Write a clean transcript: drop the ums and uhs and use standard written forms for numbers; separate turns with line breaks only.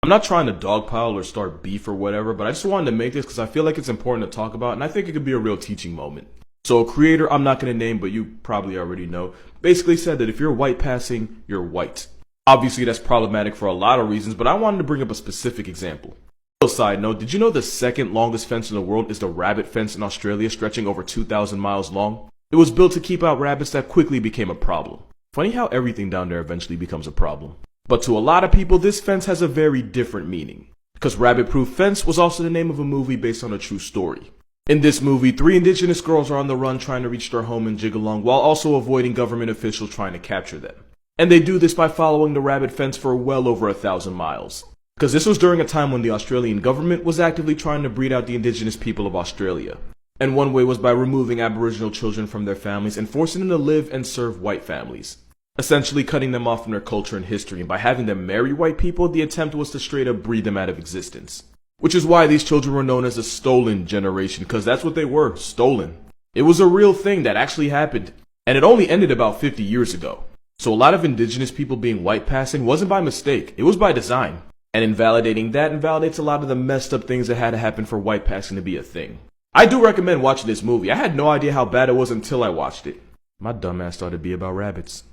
I'm not trying to dogpile or start beef or whatever, but I just wanted to make this because I feel like it's important to talk about, and I think it could be a real teaching moment. So a creator I'm not going to name, but you probably already know, basically said that if you're white passing, you're white. Obviously that's problematic for a lot of reasons, but I wanted to bring up a specific example. Side note, did you know the second longest fence in the world is the rabbit fence in Australia, stretching over 2,000 miles long? It was built to keep out rabbits that quickly became a problem. Funny how everything down there eventually becomes a problem. But to a lot of people, this fence has a very different meaning. Because Rabbit Proof Fence was also the name of a movie based on a true story. In this movie, 3 indigenous girls are on the run trying to reach their home in Jigalong while also avoiding government officials trying to capture them. And they do this by following the rabbit fence for well over 1,000 miles. Because this was during a time when the Australian government was actively trying to breed out the indigenous people of Australia. And one way was by removing Aboriginal children from their families and forcing them to live and serve white families. Essentially cutting them off from their culture and history, and by having them marry white people, the attempt was to straight up breed them out of existence. Which is why these children were known as the stolen generation, because that's what they were, stolen. It was a real thing that actually happened, and it only ended about 50 years ago. So a lot of indigenous people being white passing wasn't by mistake, it was by design. And invalidating that invalidates a lot of the messed up things that had to happen for white passing to be a thing. I do recommend watching this movie. I had no idea how bad it was until I watched it. My dumbass thought it'd be about rabbits.